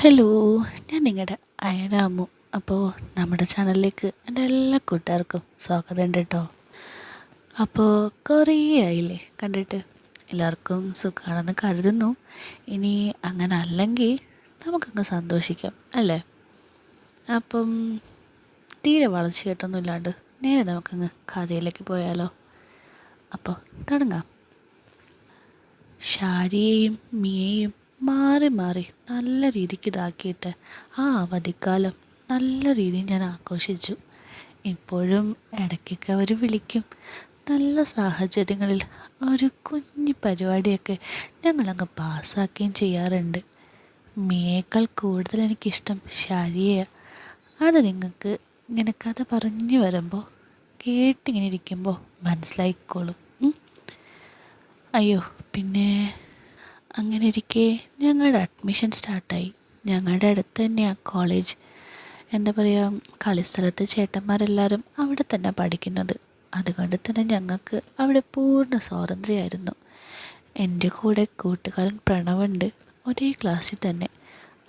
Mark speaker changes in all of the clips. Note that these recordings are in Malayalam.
Speaker 1: ഹലോ, ഞാൻ നിങ്ങളുടെ അയനാമു. അപ്പോൾ നമ്മുടെ ചാനലിലേക്ക് എൻ്റെ എല്ലാ കൂട്ടുകാർക്കും സ്വാഗതം ഉണ്ട് കേട്ടോ. അപ്പോൾ കുറേ ആയില്ലേ കണ്ടിട്ട്, എല്ലാവർക്കും സുഖമാണെന്ന് കരുതുന്നു. ഇനി അങ്ങനെ അല്ലെങ്കിൽ നമുക്കങ്ങ് സന്തോഷിക്കാം അല്ലേ. അപ്പം തീരെ വളർച്ച കേട്ടൊന്നും ഇല്ലാണ്ട് നേരെ നമുക്കങ്ങ് കഥയിലേക്ക് പോയാലോ. അപ്പോൾ തുടങ്ങാം. ഷാരിയെയും മിയയെയും മാറി മാറി നല്ല രീതിക്ക് ഇതാക്കിയിട്ട് ആ അവധിക്കാലം നല്ല രീതിയിൽ ഞാൻ ആഘോഷിച്ചു. ഇപ്പോഴും ഇടയ്ക്കൊക്കെ അവർ വിളിക്കും. നല്ല സാഹചര്യങ്ങളിൽ ഒരു കുഞ്ഞു പരിപാടിയൊക്കെ ഞങ്ങളങ്ങ് പാസ്സാക്കുകയും ചെയ്യാറുണ്ട്. മിയേക്കാൾ കൂടുതൽ എനിക്കിഷ്ടം ഷാരിയെയാണ്. അത് നിങ്ങൾക്ക് ഇങ്ങനെ കഥ പറഞ്ഞു വരുമ്പോൾ കേട്ടിങ്ങനെ ഇരിക്കുമ്പോൾ മനസ്സിലായിക്കോളും. അയ്യോ, പിന്നെ അങ്ങനെ ഇരിക്കെ ഞങ്ങളുടെ അഡ്മിഷൻ സ്റ്റാർട്ടായി. ഞങ്ങളുടെ അടുത്ത് തന്നെയാണ് കോളേജ്. എന്താ പറയുക, കളിസ്ഥലത്ത് ചേട്ടന്മാരെല്ലാവരും അവിടെ തന്നെ പഠിക്കുന്നത്. അതുകൊണ്ട് തന്നെ ഞങ്ങൾക്ക് അവിടെ പൂർണ്ണ സ്വാതന്ത്ര്യമായിരുന്നു. എൻ്റെ കൂടെ കൂട്ടുകാരൻ പ്രണവുണ്ട്, ഒരേ ക്ലാസ്സിൽ തന്നെ.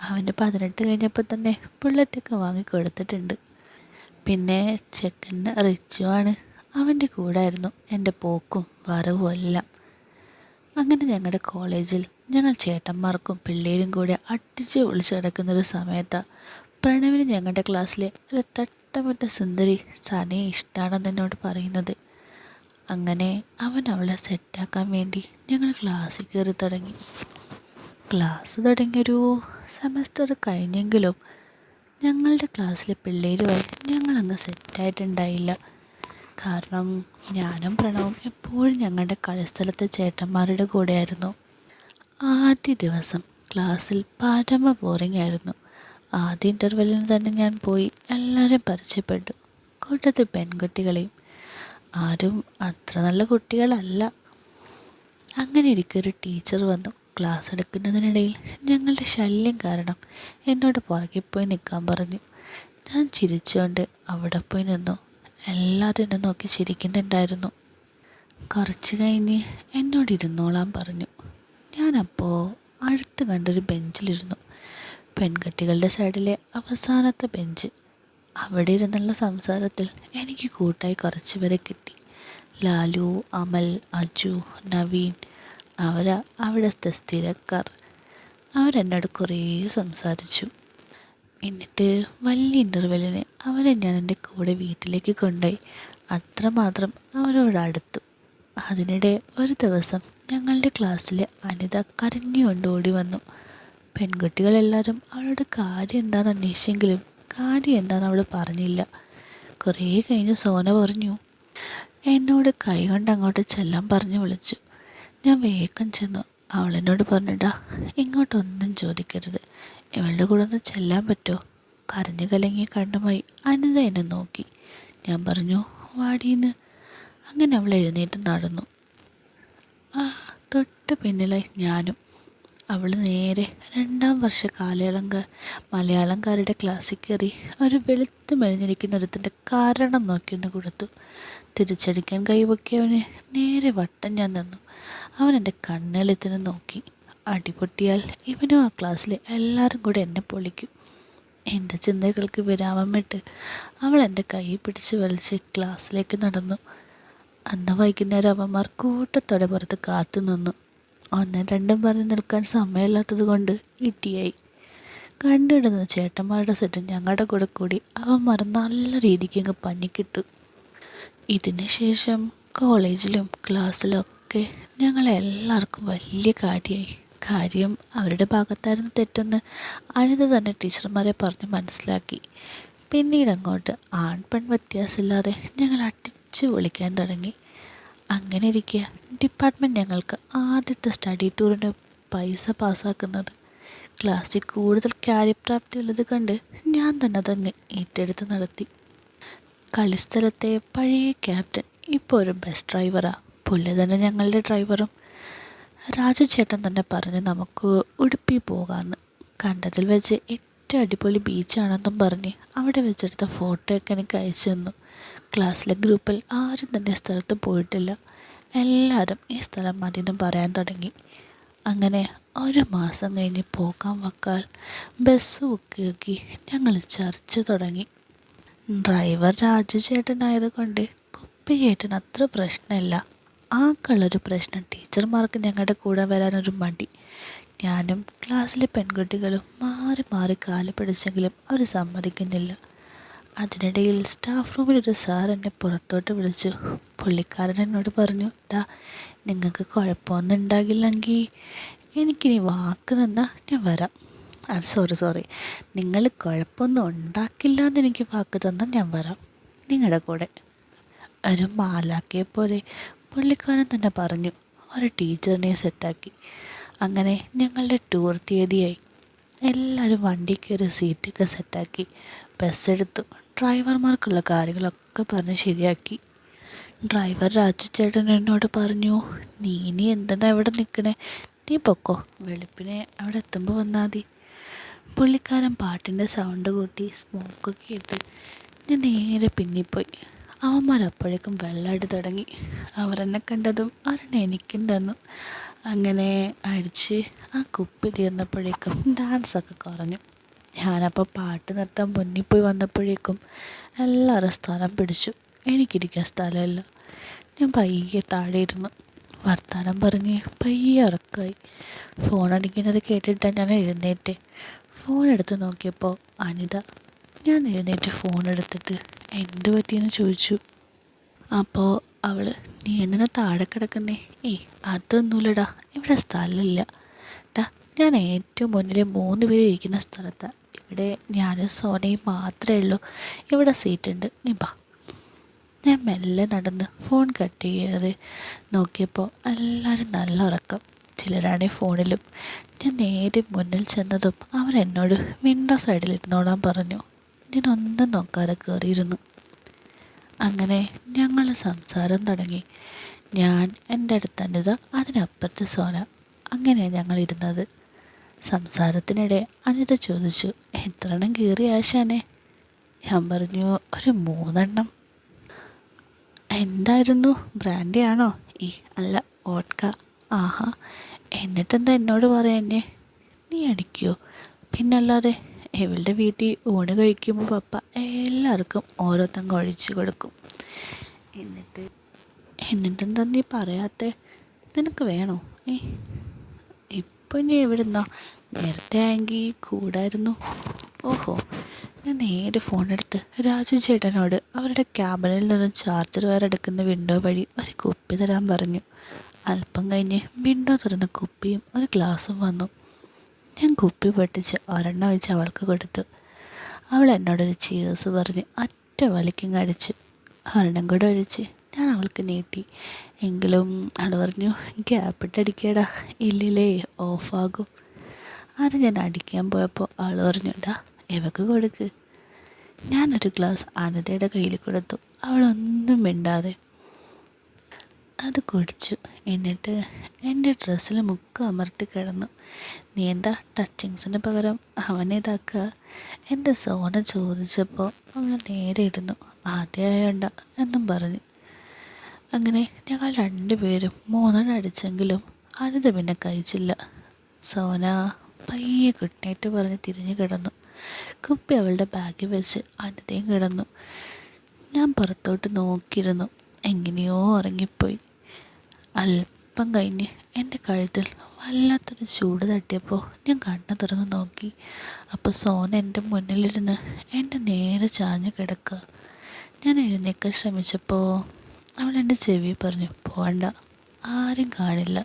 Speaker 1: അവൻ്റെ 18 കഴിഞ്ഞപ്പോൾ തന്നെ ബുള്ളറ്റൊക്കെ വാങ്ങിക്കൊടുത്തിട്ടുണ്ട്. പിന്നെ ചെക്കൻ റിച്ചുവാണ്, അവൻ്റെ കൂടായിരുന്നു എൻ്റെ പോക്കും വരവും എല്ലാം. അങ്ങനെ ഞങ്ങളുടെ കോളേജിൽ ഞങ്ങൾ ചേട്ടന്മാർക്കും പിള്ളേരും കൂടെ അടിച്ച് വിളിച്ച് കിടക്കുന്നൊരു സമയത്താണ് പ്രണവിന് ഞങ്ങളുടെ ക്ലാസ്സിലെ ഒരു തട്ടമറ്റ സുന്ദരി സനയെ ഇഷ്ടമാണെന്ന് എന്നോട് പറയുന്നത്. അങ്ങനെ അവൻ അവളെ സെറ്റാക്കാൻ വേണ്ടി ഞങ്ങൾ ക്ലാസ്സിൽ കയറി തുടങ്ങി. ക്ലാസ് തുടങ്ങിയൊരു സെമസ്റ്റർ കഴിഞ്ഞെങ്കിലും ഞങ്ങളുടെ ക്ലാസ്സിലെ പിള്ളേരുമായി ഞങ്ങളങ്ങ് സെറ്റായിട്ടുണ്ടായില്ല. കാരണം ഞാനും പ്രണവും എപ്പോഴും ഞങ്ങളുടെ കളിസ്ഥലത്തെ ചേട്ടന്മാരുടെ കൂടെയായിരുന്നു. ആദ്യ ദിവസം ക്ലാസ്സിൽ പരമ ബോറിംഗ് ആയിരുന്നു. ആദ്യ ഇൻ്റർവെല്ലിന് തന്നെ ഞാൻ പോയി എല്ലാവരും പരിചയപ്പെട്ടു, കൂട്ടത്തിൽ പെൺകുട്ടികളെയും. ആരും അത്ര നല്ല കുട്ടികളല്ല. അങ്ങനെ ഇരിക്കൊരു ടീച്ചർ വന്നു. ക്ലാസ് എടുക്കുന്നതിനിടയിൽ ഞങ്ങളുടെ ശല്യം കാരണം എന്നോട് പുറകിൽ പോയി നിൽക്കാൻ പറഞ്ഞു. ഞാൻ ചിരിച്ചുകൊണ്ട് അവിടെ പോയി നിന്നു. എല്ലാവരും എന്നെ നോക്കി ചിരിക്കുന്നുണ്ടായിരുന്നു. കുറച്ച് കഴിഞ്ഞ് എന്നോട് ഇരുന്നോളാൻ പറഞ്ഞു. ഞാനപ്പോൾ അടുത്ത് കണ്ടൊരു ബെഞ്ചിലിരുന്നു. പെൺകുട്ടികളുടെ സൈഡിലെ അവസാനത്തെ ബെഞ്ച്. അവിടെ ഇരുന്നുള്ള സംസാരത്തിൽ എനിക്ക് കൂട്ടായി കുറച്ച് പേരെ കിട്ടി. ലാലു, അമൽ, അജു, നവീൻ, അവിടുത്തെ സ്ഥിരക്കാർ. അവരെന്നോട് കുറേ സംസാരിച്ചു. എന്നിട്ട് വലിയ ഇൻ്റർവെല്ലിന് അവരെ ഞാൻ എൻ്റെ കൂടെ വീട്ടിലേക്ക് കൊണ്ടുപോയി. അത്രമാത്രം അവരോടടുത്തു. അതിനിടെ ഒരു ദിവസം ഞങ്ങളുടെ ക്ലാസ്സിലെ അനിത കരഞ്ഞുകൊണ്ട് ഓടി വന്നു. പെൺകുട്ടികളെല്ലാവരും അവളുടെ കാര്യം എന്താണെന്ന് അന്വേഷിച്ചെങ്കിലും കാര്യം എന്താണെന്ന് അവൾ പറഞ്ഞില്ല. കുറേ കഴിഞ്ഞ് സോന പറഞ്ഞു. എന്നോട് കൈ കൊണ്ട് അങ്ങോട്ട് ചെല്ലാൻ പറഞ്ഞു വിളിച്ചു. ഞാൻ വേഗം ചെന്നു. അവളെന്നോട് പറഞ്ഞിട്ടാ, ഇങ്ങോട്ടൊന്നും ചോദിക്കരുത്, ഇവളുടെ കൂടെ ഒന്ന് ചെല്ലാൻ പറ്റുമോ? കരഞ്ഞു കലങ്ങിയ കണ്ണുമായി അനിത എന്നെ നോക്കി. ഞാൻ പറഞ്ഞു, വാടീന്ന്. അങ്ങനെ അവൾ എഴുന്നേറ്റ് നടന്നു. തൊട്ട് പിന്നിലായി ഞാനും. അവൾ നേരെ 2ാം വർഷ മലയാളംകാരുടെ ക്ലാസ്സിൽ കയറി ഒരു വെളുത്ത് മെലിഞ്ഞിരിക്കുന്നൊരുത്തിൻ്റെ കാരണം നോക്കിയൊന്ന് കൊടുത്തു. തിരിച്ചടിക്കാൻ കൈവക്കിയവന് നേരെ വട്ടം ഞാൻ നിന്നു. അവൻ എൻ്റെ കണ്ണെളുത്തിന് നോക്കി. അടിപൊട്ടിയാൽ ഇവനും ആ ക്ലാസ്സിലെ എല്ലാവരും കൂടെ എന്നെ പൊളിക്കും. എൻ്റെ ചിന്തകൾക്ക് വിരാമം വിട്ട് അവൾ എൻ്റെ കൈ പിടിച്ച് വലിച്ച് ക്ലാസ്സിലേക്ക് നടന്നു. അന്ന് വൈകുന്നേരം അവന്മാർ കൂട്ടത്തോടെ പുറത്ത് കാത്തു നിന്നു. 1ഉം 2ഉം പറഞ്ഞ് നിൽക്കാൻ സമയമില്ലാത്തത് കൊണ്ട് ഇടിയായി. കണ്ടിടുന്ന ചേട്ടന്മാരുടെ സെറ്റ് ഞങ്ങളുടെ കൂടെ കൂടി അവന്മാർ നല്ല രീതിക്ക് അങ്ങ് പഞ്ഞിക്കിട്ടു. ഇതിന് ശേഷം കോളേജിലും ക്ലാസ്സിലൊക്കെ ഞങ്ങളെല്ലാവർക്കും വലിയ കാര്യമായി. കാര്യം അവരുടെ ഭാഗത്തായിരുന്നു തെറ്റെന്ന് അനിത തന്നെ ടീച്ചർമാരെ പറഞ്ഞ് മനസ്സിലാക്കി. പിന്നീട് അങ്ങോട്ട് ആൺ പെൺ വ്യത്യാസമില്ലാതെ ഞങ്ങൾ അടിച്ച് വിളിക്കാൻ തുടങ്ങി. അങ്ങനെ ഇരിക്കുക ഡിപ്പാർട്ട്മെൻറ്റ് ഞങ്ങൾക്ക് ആദ്യത്തെ സ്റ്റഡി ടൂറിന് പൈസ പാസ്സാക്കുന്നത്. ക്ലാസ്സിൽ കൂടുതൽ കാര്യപ്രാപ്തി ഉള്ളത് കണ്ട് ഞാൻ തന്നെ അതങ്ങ് ഏറ്റെടുത്ത് നടത്തി. കളിസ്ഥലത്തെ പഴയ ക്യാപ്റ്റൻ ഇപ്പോൾ ഒരു ബസ് ഡ്രൈവറാണ്. പുള്ളി തന്നെ ഞങ്ങളുടെ ഡ്രൈവറും. രാജുചേട്ടൻ തന്നെ പറഞ്ഞ് നമുക്ക് ഉടുപ്പി പോകാമെന്ന്. കണ്ടതിൽ വെച്ച് ഏറ്റവും അടിപൊളി ബീച്ചാണെന്നും പറഞ്ഞ് അവിടെ വെച്ചെടുത്ത ഫോട്ടോയൊക്കെ എനിക്ക് അയച്ചു തന്നു. ക്ലാസ്സിലെ ഗ്രൂപ്പിൽ ആരും തന്നെ സ്ഥലത്ത് പോയിട്ടില്ല. എല്ലാവരും ഈ സ്ഥലം മതിയെന്നും പറയാൻ തുടങ്ങി. അങ്ങനെ ഒരു മാസം കഴിഞ്ഞ് പോകാൻ വക്കാൽ ബസ് ബുക്കാക്കി ഞങ്ങൾ ചർച്ച തുടങ്ങി. ഡ്രൈവർ രാജു ചേട്ടനായതുകൊണ്ട് കുപ്പിയേട്ടന് അത്ര പ്രശ്നമില്ല. ആൾക്കുള്ളൊരു പ്രശ്നം ടീച്ചർമാർക്ക് ഞങ്ങളുടെ കൂടെ വരാനൊരു മടി. ഞാനും ക്ലാസ്സിലെ പെൺകുട്ടികളും മാറി മാറി കാല് പിടിച്ചെങ്കിലും അവർ സമ്മതിക്കുന്നില്ല. അതിനിടയിൽ സ്റ്റാഫ് റൂമിലൊരു സാർ എന്നെ പുറത്തോട്ട് വിളിച്ചു. പുള്ളിക്കാരൻ എന്നോട് പറഞ്ഞു, നിങ്ങൾക്ക് കുഴപ്പമൊന്നും ഉണ്ടാകില്ലെങ്കിൽ എനിക്കിനി വാക്ക് തന്നാൽ ഞാൻ വരാം. സോറി നിങ്ങൾ കുഴപ്പമൊന്നും ഉണ്ടാക്കില്ല എന്ന് എനിക്ക് വാക്ക് തന്നാൽ ഞാൻ വരാം നിങ്ങളുടെ കൂടെ. ഒരു മാലാക്കയെ പോലെ പുള്ളിക്കാരൻ തന്നെ പറഞ്ഞു. ഒരു ടീച്ചറിനെ സെറ്റാക്കി. അങ്ങനെ ഞങ്ങളുടെ ടൂർ തീയതിയായി. എല്ലാവരും വണ്ടി കയറി സീറ്റൊക്കെ സെറ്റാക്കി. ബസ്സെടുത്തു. ഡ്രൈവർമാർക്കുള്ള കാര്യങ്ങളൊക്കെ പറഞ്ഞ് ശരിയാക്കി. ഡ്രൈവർ രാജു ചേട്ടൻ എന്നോട് പറഞ്ഞു, നീ ഇനി എന്താണ് അവിടെ നിൽക്കണേ, നീ പൊക്കോ, വെളുപ്പിനെ അവിടെ എത്തുമ്പോൾ വന്നാൽ മതി. പുള്ളിക്കാരൻ പാട്ടിൻ്റെ സൗണ്ട് കൂട്ടി സ്മോക്കൊക്കെ ഇട്ട് ഞാൻ നേരെ പിന്നിപ്പോയി. അവന്മാരപ്പോഴേക്കും വെള്ളമടി തുടങ്ങി. അവരെന്നെ കണ്ടതും അവരെന്നെ എനിക്കും തന്നു. അങ്ങനെ അടിച്ച് ആ കുപ്പി തീർന്നപ്പോഴേക്കും ഡാൻസൊക്കെ കുറഞ്ഞു. ഞാനപ്പോൾ പാട്ട് നിർത്താൻ മുന്നിൽ പോയി വന്നപ്പോഴേക്കും എല്ലാവരും സ്ഥലം പിടിച്ചു. എനിക്കിരിക്കാൻ സ്ഥലമില്ല. ഞാൻ പയ്യെ താഴെ ഇരുന്നു. വർത്താനം പറഞ്ഞ് പയ്യെ ഉറക്കമായി. ഫോൺ അടിക്കുന്നത് കേട്ടിട്ടാണ് ഞാൻ എഴുന്നേറ്റ്. ഫോൺ എടുത്ത് നോക്കിയപ്പോൾ അനിത. ഞാൻ എഴുന്നേറ്റ് ഫോൺ എടുത്തിട്ട് എന്തു പറ്റിയെന്ന് ചോദിച്ചു. അപ്പോൾ അവൾ, നീ എന്തിനാ താഴെ കിടക്കുന്നേ? അതൊന്നുമില്ലടാ, ഇവിടെ സ്ഥലമില്ല. ഞാൻ ഏറ്റവും മുന്നിൽ 3 പേര് ഇരിക്കുന്ന സ്ഥലത്താണ്. ഇവിടെ ഞാനും സോനയും മാത്രമേ ഉള്ളൂ. ഇവിടെ സീറ്റുണ്ട്, നീ ബാ. ഞാൻ മെല്ലെ നടന്ന് ഫോൺ കട്ട് ചെയ്യാതെ നോക്കിയപ്പോൾ എല്ലാവരും നല്ല ഉറക്കം. ചിലരാണെ ഫോണിലും. ഞാൻ നേരെ മുന്നിൽ ചെന്നതും അവൻ എന്നോട് വിൻഡോ സൈഡിൽ ഇരുന്നോളാൻ പറഞ്ഞു. ഞാനൊന്നും നോക്കാതെ കയറിയിരുന്നു. അങ്ങനെ ഞങ്ങൾ സംസാരം തുടങ്ങി. ഞാൻ എൻ്റെ അടുത്ത് അനിത, അതിനപ്പുറത്ത് സോന. അങ്ങനെയാണ് ഞങ്ങളിരുന്നത്. സംസാരത്തിനിടെ അനിത ചോദിച്ചു, എത്ര എണ്ണം കീറി ആശാനെ? ഞാൻ പറഞ്ഞു, ഒരു 3 എണ്ണം. എന്തായിരുന്നു, ബ്രാൻഡി ആണോ? അല്ല, വോഡ്ക. ആഹാ, എന്നിട്ടെന്താ എന്നോട് പറയാഞ്ഞേ? നീ അടിക്കുമോ? പിന്നല്ലാതെ. ഇവളുടെ വീട്ടിൽ ഊണ് കഴിക്കുമ്പോൾ പപ്പ എല്ലാവർക്കും ഓരോന്നങ്ങ് ഒഴിച്ച് കൊടുക്കും. എന്നിട്ടെന്താ നീ പറയാത്തെ? നിനക്ക് വേണോ? ഇപ്പം ഇനി എവിടുന്നോ? നേരത്തെ ആയെങ്കിൽ കൂടായിരുന്നു. ഓഹോ. ഞാൻ നേരെ ഫോണെടുത്ത് രാജു ചേട്ടനോട് അവരുടെ ക്യാബിനിൽ നിന്നും ചാർജർ വയർ എടുക്കുന്ന വിൻഡോ വഴി ഒരു കുപ്പി തരാൻ പറഞ്ഞു. അല്പം കഴിഞ്ഞ് വിൻഡോ തുറന്ന കുപ്പിയും ഒരു ഗ്ലാസും വന്നു. ഞാൻ കുപ്പി പൊട്ടിച്ച് ഒരെണ്ണം വെച്ച് അവൾക്ക് കൊടുത്തു. അവൾ എന്നോടൊരു ചീസ് പറഞ്ഞ് ഒറ്റ വലിക്കും അടിച്ചു. ഒരെണ്ണം കൂടെ ഒഴിച്ച് ഞാൻ അവൾക്ക് നീട്ടി. എങ്കിലും അവൾ പറഞ്ഞു, ഗ്യാപ്പിട്ടടിക്കടാ, ഇല്ലില്ലേ ഓഫാകും. അത് ഞാൻ അടിക്കാൻ പോയപ്പോൾ അവൾ പറഞ്ഞു, ഇവക്ക് കൊടുക്ക്. ഞാനൊരു ഗ്ലാസ് അനിതയുടെ കയ്യിൽ കൊടുത്തു. അവളൊന്നും മിണ്ടാതെ അത് കുടിച്ചു. എന്നിട്ട് എൻ്റെ ഡ്രസ്സിൽ മുക്കം അമർത്തി കിടന്നു. നീ എന്താ ടച്ചിങ്സിന് പകരം അവനെ ഇതാക്കുക? എൻ്റെ സോന ചോദിച്ചപ്പോൾ അവൾ നേരെ ഇരുന്നു. ആദ്യമായണ്ട എന്നും പറഞ്ഞു. അങ്ങനെ ഞങ്ങൾ 2 പേരും 3 അടിച്ചെങ്കിലും അനിത പിന്നെ കഴിച്ചില്ല. സോന പയ്യെ ഗുഡ് നൈറ്റ് പറഞ്ഞ് തിരിഞ്ഞു കിടന്നു. കുപ്പി അവളുടെ ബാഗിൽ വെച്ച് അനിതയും കിടന്നു. ഞാൻ പുറത്തോട്ട് നോക്കിയിരുന്നു. എങ്ങനെയോ ഉറങ്ങിപ്പോയി. അല്പം കഴിഞ്ഞ് എൻ്റെ കഴുത്തിൽ വല്ലാത്തൊരു ചൂട് തട്ടിയപ്പോൾ ഞാൻ കണ്ണ് തുറന്ന് നോക്കി. അപ്പോൾ സോന എൻ്റെ മുന്നിലിരുന്ന് എൻ്റെ നേരെ ചാഞ്ഞ് കിടക്കുക. ഞാൻ എഴുന്നേൽക്കാൻ ശ്രമിച്ചപ്പോൾ അവൾ എൻ്റെ ചെവി പറഞ്ഞു, പോകണ്ട, ആരും കാണില്ല.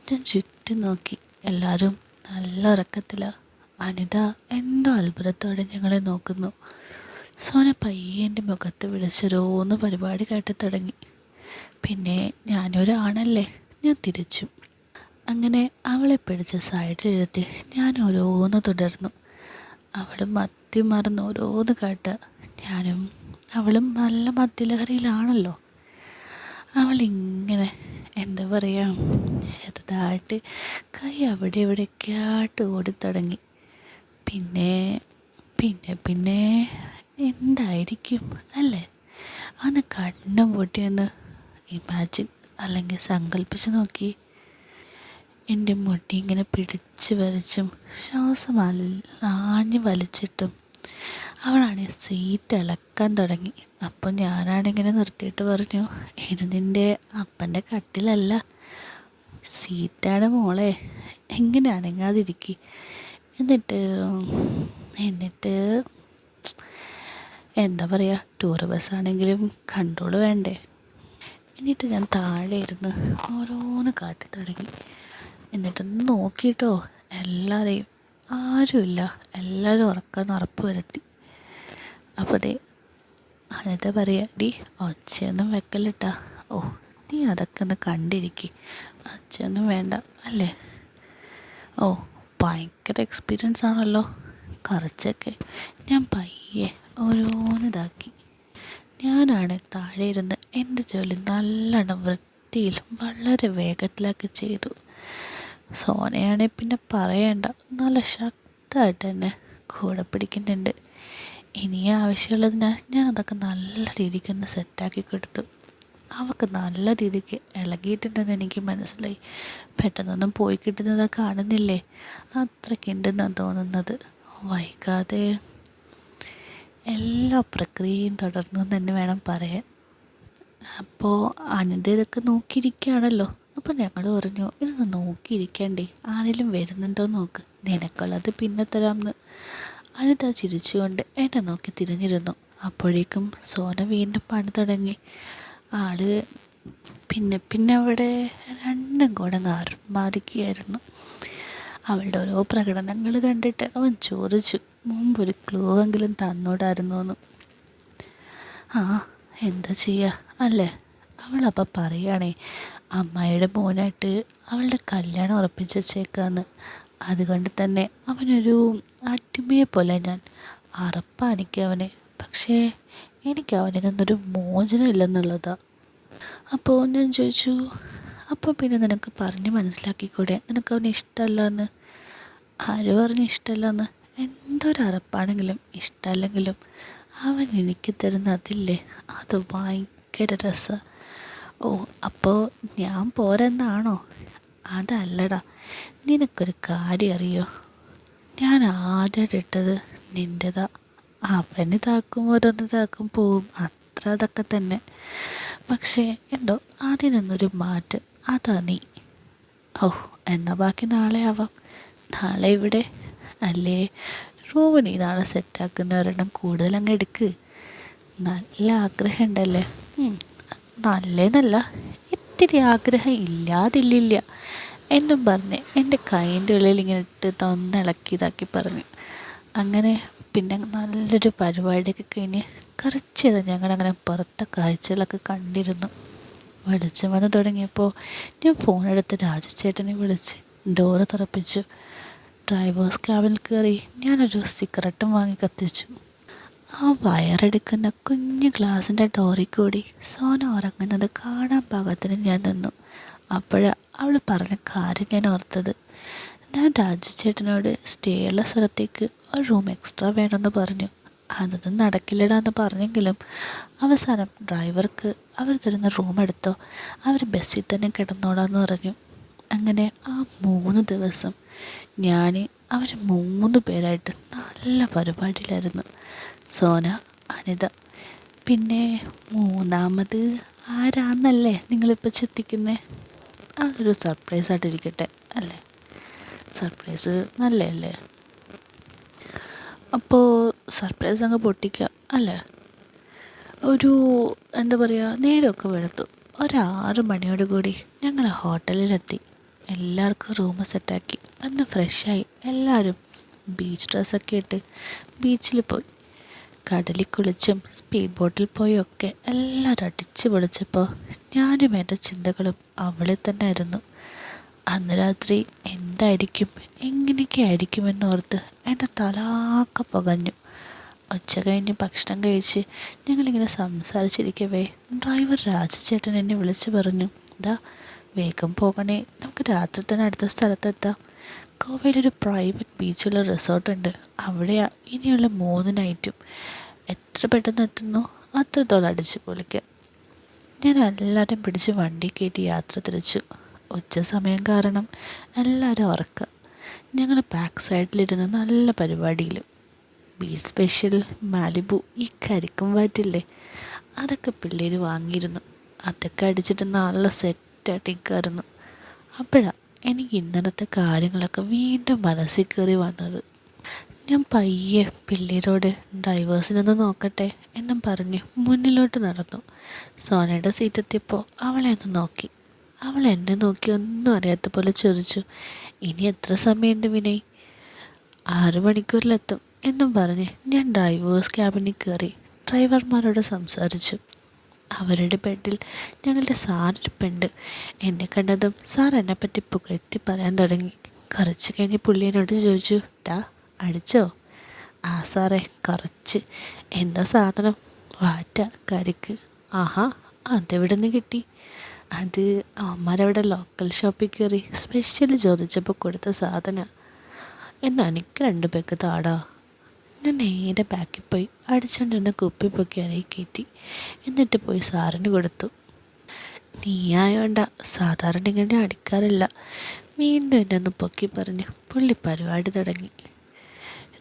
Speaker 1: ഞാൻ ചുറ്റും നോക്കി. എല്ലാവരും നല്ല ഉറക്കത്തിലാണ്. അനിത എന്തോ അത്ഭുതത്തോടെ ഞങ്ങളെ നോക്കുന്നു. സോന പയ്യൻ്റെ മുഖത്ത് വിളിച്ചോരോന്ന് പരിപാടി കേട്ട് തുടങ്ങി. പിന്നെ ഞാനൊരാണല്ലേ, ഞാൻ തിരിച്ചു. അങ്ങനെ അവളെ പിടിച്ച് സൈഡിലിരുത്തി ഞാൻ ഓരോന്ന് തുടർന്നു. അവൾ മത്തി മറന്ന് ഓരോന്ന് കാട്ടുക. ഞാനും അവളും നല്ല മദ്യലഹരിയിലാണല്ലോ. അവളിങ്ങനെ എന്താ പറയുക, ചെറുതായിട്ട് കൈ അവിടെ ഇവിടെയൊക്കെ ആയിട്ട് ഓടിത്തുടങ്ങി. പിന്നെ പിന്നെ പിന്നെ എന്തായിരിക്കും അല്ലേ? അന്ന് കണ്ണും പൊട്ടിയൊന്ന് ഇമാജിൻ അല്ലെങ്കിൽ സങ്കല്പിച്ച് നോക്കി. എൻ്റെ മുടി ഇങ്ങനെ പിടിച്ച് വലിച്ചും ശ്വാസം ആഞ്ഞ് വലിച്ചിട്ടും അവളാണെങ്കിൽ സീറ്റ് ഇളക്കാൻ തുടങ്ങി. അപ്പോൾ ഞാനാണിങ്ങനെ നിർത്തിയിട്ട് പറഞ്ഞു, ഇത് നിൻ്റെ അപ്പൻ്റെ കട്ടിലല്ല, സീറ്റാണ് മോളെ, എങ്ങനെ അനങ്ങാതിരിക്കുക. എന്നിട്ട് എന്താ പറയുക, ടൂർ ബസ്സാണെങ്കിലും കൺട്രോൾ വേണ്ടേ. എന്നിട്ട് ഞാൻ താഴെ ഇരുന്ന് ഓരോന്ന് കാട്ടി തുടങ്ങി. എന്നിട്ടൊന്ന് നോക്കിയിട്ടോ, എല്ലാവരെയും ആരുമില്ല, എല്ലാവരും ഉറക്കാന്ന് ഉറപ്പ് വരുത്തി. അപ്പോൾ ദേ അനിത പറയുക, ഡി ഒച്ചയൊന്നും വെക്കലിട്ടാ, ഓ നീ അതൊക്കെ ഒന്ന് കണ്ടിരിക്കുക, ഒച്ചയൊന്നും വേണ്ട അല്ലേ. ഓ ഭയങ്കര എക്സ്പീരിയൻസ് ആണല്ലോ, കുറച്ചൊക്കെ. ഞാൻ പയ്യെ ഓരോന്നിതാക്കി. ഞാനാണ് താഴെ ഇരുന്ന് എൻ്റെ ജോലി നല്ലോണം വൃത്തിയിൽ വളരെ വേഗത്തിലാക്കി ചെയ്തു. സോനയാണെങ്കിൽ പിന്നെ പറയണ്ട, നല്ല ശക്തമായിട്ട് തന്നെ കൂടെ പിടിക്കുന്നുണ്ട്. ഇനി ആവശ്യമുള്ളതിനാൽ ഞാൻ അതൊക്കെ നല്ല രീതിക്കൊന്ന് സെറ്റാക്കി കൊടുത്തു. അവൾക്ക് നല്ല രീതിക്ക് ഇളകിയിട്ടുണ്ടെന്ന് എനിക്ക് മനസ്സിലായി. പെട്ടെന്നൊന്നും പോയി കിട്ടുന്നത് കാണുന്നില്ലേ, അത്രയ്ക്കുണ്ടെന്നാണ് തോന്നുന്നത്. വൈകാതെ എല്ലാ പ്രക്രിയയും തുടർന്നു തന്നെ വേണം പറയാൻ. അപ്പോൾ അനിത ഇതൊക്കെ നോക്കിയിരിക്കുകയാണല്ലോ. അപ്പോൾ ഞങ്ങൾ പറഞ്ഞു, ഇതൊന്ന് നോക്കിയിരിക്കണ്ടേ, ആരെങ്കിലും വരുന്നുണ്ടോ നോക്ക്, നിനക്കുള്ളത് പിന്നെ തരാമെന്ന്. അനിത ചിരിച്ചുകൊണ്ട് എന്നെ നോക്കി തിരിഞ്ഞിരുന്നു. അപ്പോഴേക്കും സോന വീണ്ടും പണി തുടങ്ങി. ആള് പിന്നെ അവിടെ രണ്ടും കൂടെ ആർമാദിക്കുകയായിരുന്നു. അവളുടെ ഓരോ പ്രകടനങ്ങൾ കണ്ടിട്ട് അവൻ ചോദിച്ചു, മുമ്പൊരു ക്ലൂ എങ്കിലും തന്നോടായിരുന്നു എന്ന്. ആ എന്താ ചെയ്യുക അല്ലേ. അവളപ്പം പറയുകയാണേ, അമ്മായിയുടെ മോനായിട്ട് അവളുടെ കല്യാണം ഉറപ്പിച്ച് വെച്ചേക്കാന്ന്. അതുകൊണ്ട് തന്നെ അവനൊരു അടിമയെ പോലെ ഞാൻ അറപ്പാനിക്കവനെ. പക്ഷേ എനിക്ക് അവനിൽ നിന്നൊരു മോചനം ഇല്ലെന്നുള്ളതാണ്. അപ്പോൾ ഞാൻ ചോദിച്ചു, അപ്പോൾ പിന്നെ നിനക്ക് പറഞ്ഞ് മനസ്സിലാക്കിക്കൂടെ നിനക്ക് അവനെ ഇഷ്ടമല്ലെന്ന്. ആര് പറഞ്ഞ് ഇഷ്ടമല്ലെന്ന്. എന്തൊരറപ്പാണെങ്കിലും ഇഷ്ടമല്ലെങ്കിലും അവൻ എനിക്ക് തരുന്ന അതില്ലേ, അത് ഭയങ്കര രസമാണ്. ഓ അപ്പോൾ ഞാൻ പോരെന്നാണോ. അതല്ലടാ, നിനക്കൊരു കാര്യം അറിയോ, ഞാൻ ആദ്യമായിട്ട് ഇട്ടത് നിൻ്റെതാ. അവനിതാക്കും ഓരോന്നിതാക്കും പോവും, അത്ര അതൊക്കെ തന്നെ. പക്ഷേ എന്തോ അതിനൊന്നൊരു മാറ്റം, അതാ നീ. ഓ എന്നാൽ ബാക്കി നാളെ ആവാം. നാളെ ഇവിടെ അല്ലേ, റൂം നീ നാളെ സെറ്റാക്കുന്ന ഒരെണ്ണം കൂടുതൽ അങ്ങ് എടുക്ക്. നല്ല ആഗ്രഹം ഉണ്ടല്ലേ. നല്ലതെന്നല്ല, ഇത്തിരി ആഗ്രഹം ഇല്ലാതില്ല എന്നും പറഞ്ഞ് എൻ്റെ കൈൻ്റെ ഉള്ളിൽ ഇങ്ങനെ ഇട്ട് തൊന്നിളക്കി ഇതാക്കി പറഞ്ഞു. അങ്ങനെ പിന്നെ നല്ലൊരു പരിപാടിയൊക്കെ കഴിഞ്ഞ് കുറച്ച് ഞങ്ങളങ്ങനെ പുറത്തെ കാഴ്ചകളൊക്കെ കണ്ടിരുന്നു. വെളിച്ചം വന്ന് തുടങ്ങിയപ്പോൾ ഞാൻ ഫോണെടുത്ത് രാജുചേട്ടനെ വിളിച്ച് ഡോറ് തുറപ്പിച്ചു. ഡ്രൈവേഴ്സ് ക്യാബിനിൽ കയറി ഞാനൊരു സിഗരറ്റും വാങ്ങി കത്തിച്ചു. ആ വയറെടുക്കുന്ന കുഞ്ഞു ഗ്ലാസിൻ്റെ ഡോറിൽ കൂടി സോന ഉറങ്ങുന്നത് കാണാൻ പാകത്തിന് ഞാൻ നിന്നു. അപ്പോഴാണ് അവൾ പറഞ്ഞ കാര്യം ഞാൻ ഓർത്തത്. ഞാൻ രാജുചേട്ടനോട് സ്റ്റേ ഉള്ള സ്ഥലത്തേക്ക് ഒരു റൂം എക്സ്ട്രാ വേണമെന്ന് പറഞ്ഞു. അതൊന്നും നടക്കില്ലടാന്ന് പറഞ്ഞെങ്കിലും അവസാനം ഡ്രൈവർക്ക് അവർ തരുന്ന റൂം എടുത്തോ, അവർ ബസ്സിൽ തന്നെ കിടന്നോളാന്ന് പറഞ്ഞു. അങ്ങനെ ആ 3 ദിവസം ഞാൻ അവർ 3 പേരായിട്ട് നല്ല പരിപാടിയിലായിരുന്നു. സോന, അനിത, പിന്നെ മൂന്നാമത് ആരാന്നല്ലേ നിങ്ങളിപ്പോൾ ചിന്തിക്കുന്നത്. അതൊരു സർപ്രൈസായിട്ടിരിക്കട്ടെ അല്ലേ. സർപ്രൈസ് നല്ലതല്ലേ. അപ്പോൾ സർപ്രൈസ് അങ്ങ് പൊട്ടിക്കുക അല്ലേ. ഒരു എന്താ പറയുക, നേരമൊക്കെ വെളുത്തു. 6 മണിയോട് കൂടി ഞങ്ങൾ ഹോട്ടലിലെത്തി. എല്ലാവർക്കും റൂം സെറ്റാക്കി ഒന്ന് ഫ്രഷായി എല്ലാവരും ബീച്ച് ഡ്രസ്സൊക്കെ ഇട്ട് ബീച്ചിൽ പോയി. കടലിൽ കുളിച്ചും സ്പീഡ് ബോട്ടിൽ പോയും ഒക്കെ എല്ലാവരും അടിച്ച് പൊളിച്ചപ്പോൾ ഞാനും എൻ്റെ ചിന്തകളും അവളിൽ തന്നെ ആയിരുന്നു. അന്ന് രാത്രി എന്തായിരിക്കും എങ്ങനെയൊക്കെ ആയിരിക്കുമെന്നോർത്ത് എൻ്റെ തലാക്ക പുകഞ്ഞു. ഉച്ച കഴിഞ്ഞ് ഭക്ഷണം കഴിച്ച് ഞങ്ങളിങ്ങനെ സംസാരിച്ചിരിക്കവേ ഡ്രൈവർ രാജുചേട്ടൻ എന്നെ വിളിച്ച് പറഞ്ഞു, ഇതാ വേഗം പോകണേ, നമുക്ക് രാത്രി തന്നെ അടുത്ത സ്ഥലത്തെത്താം. ഗോവയിലൊരു പ്രൈവറ്റ് ബീച്ചുള്ള റിസോർട്ടുണ്ട്, അവിടെയാണ് ഇനിയുള്ള 3 നൈറ്റും. എത്ര പെട്ടെന്ന് എത്തുന്നു അത്രത്തോളം അടിച്ച് പൊളിക്കാം. ഞാൻ എല്ലാവരും പിടിച്ച് വണ്ടി കയറ്റി യാത്ര തിരിച്ചു. ഉച്ച സമയം കാരണം എല്ലാവരും ഉറക്കുക. ഞങ്ങൾ ബാക്ക് സൈഡിലിരുന്ന് നല്ല പരിപാടിയിൽ ബീച്ച് സ്പെഷ്യൽ മാലിബു ഈ കരിക്കും വാറ്റില്ലേ, അതൊക്കെ പിള്ളേർ വാങ്ങിയിരുന്നു. അതൊക്കെ അടിച്ചിട്ട് നല്ല സെറ്റായിട്ടിരിക്കുമായിരുന്നു. അപ്പോഴാണ് എനിക്ക് ഇന്നലത്തെ കാര്യങ്ങളൊക്കെ വീണ്ടും മനസ്സിൽ കയറി വന്നത്. ഞാൻ പയ്യെ പിള്ളേരോട് ഡ്രൈവേഴ്സിനൊന്ന് നോക്കട്ടെ എന്നും പറഞ്ഞ് മുന്നിലോട്ട് നടന്നു. സോനയുടെ സീറ്റെത്തിയപ്പോൾ അവളെ ഒന്ന് നോക്കി. അവൾ എന്നെ നോക്കി ഒന്നും അറിയാത്ത പോലെ ചോദിച്ചു, ഇനി എത്ര സമയമുണ്ട് വിനയ്? 6 മണിക്കൂറിലെത്തും എന്നും പറഞ്ഞ് ഞാൻ ഡ്രൈവേഴ്സ് ക്യാബിനിൽ കയറി ഡ്രൈവർമാരോട് സംസാരിച്ചു. അവരുടെ ബെഡിൽ ഞങ്ങളുടെ സാറിരിപ്പുണ്ട്. എന്നെ കണ്ടതും സാർ എന്നെപ്പറ്റി പുകഴ്ത്തി പറയാൻ തുടങ്ങി. കുറച്ച് കഴിഞ്ഞ് പുള്ളിയോട് ചോദിച്ചു, ഡാ അടിച്ചോ? ആ സാറേ കുറച്ച്. എന്താ സാധനം? വാറ്റ കരിക്ക്. ആഹാ, അതെവിടെ നിന്ന് കിട്ടി? അത് അവന്മാരവിടെ ലോക്കൽ ഷോപ്പിൽ കയറി സ്പെഷ്യൽ ചോദിച്ചപ്പോൾ കൊടുത്ത സാധനമാണ്. എന്നാൽ എനിക്ക് 2 പേക്ക് താടാ. ഞാൻ നേരെ ബാക്കിൽ പോയി അടിച്ചുകൊണ്ടിരുന്ന കുപ്പി പൊക്കി അരയിൽ കയറ്റി. എന്നിട്ട് പോയി സാറിന് കൊടുത്തു. നീ ആയോണ്ട സാധാരണ ഇങ്ങനെ അടിക്കാറില്ല. വീണ്ടും എന്നെ ഒന്ന് പൊക്കി പറഞ്ഞ് പുള്ളി പരിപാടി തുടങ്ങി.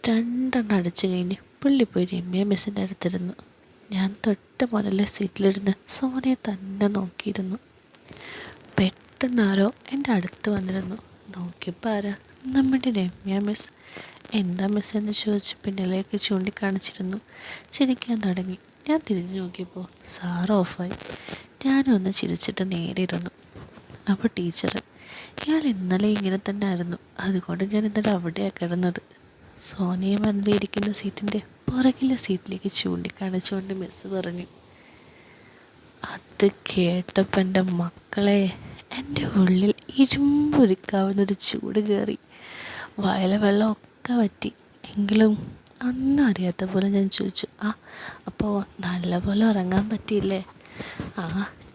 Speaker 1: 2 അടിച്ചു കഴിഞ്ഞ് പുള്ളി പോയി രമ്യ മിസ്സിൻ്റെ അടുത്തിരുന്നു. ഞാൻ തൊട്ട് മുന്നിലെ സീറ്റിലിരുന്ന് സോനയെ തന്നെ നോക്കിയിരുന്നു. പെട്ടെന്നാരോ എൻ്റെ അടുത്ത് വന്നിരുന്നു. നോക്കിയപ്പോൾ ആരാ? നമ്മുടെ രമ്യ മിസ്. എന്താ മിസ് എന്ന് ചോദിച്ച് പിന്നിലേക്ക് ചൂണ്ടിക്കാണിച്ചിരുന്നു. ചിരിക്കാൻ തുടങ്ങി. ഞാൻ തിരിഞ്ഞു നോക്കിയപ്പോൾ സാറ് ഓഫായി. ഞാനും ഒന്ന് ചിരിച്ചിട്ട് നേരെ ഇരുന്നു. അപ്പോൾ ടീച്ചർ, ഇയാൾ ഇന്നലെ ഇങ്ങനെ തന്നെ ആയിരുന്നു, അതുകൊണ്ട് ഞാൻ ഇന്നലെ അവിടെയാണ് കിടന്നത്. സോനയെ വന്നിരിക്കുന്ന സീറ്റിൻ്റെ പുറകിലെ സീറ്റിലേക്ക് ചൂണ്ടിക്കാണിച്ചുകൊണ്ട് മിസ് പറഞ്ഞു. അത് കേട്ടപ്പോൾ എൻ്റെ മക്കളെ, എൻ്റെ ഉള്ളിൽ ഇരുമ്പൊരുക്കാവുന്നൊരു ചൂട് കയറി. വയലെ വെള്ളമൊക്കെ വറ്റി. എങ്കിലും ഒന്നും അറിയാത്ത പോലെ ഞാൻ ചോദിച്ചു, അപ്പോൾ നല്ല പോലെ ഉറങ്ങാൻ പറ്റിയില്ലേ?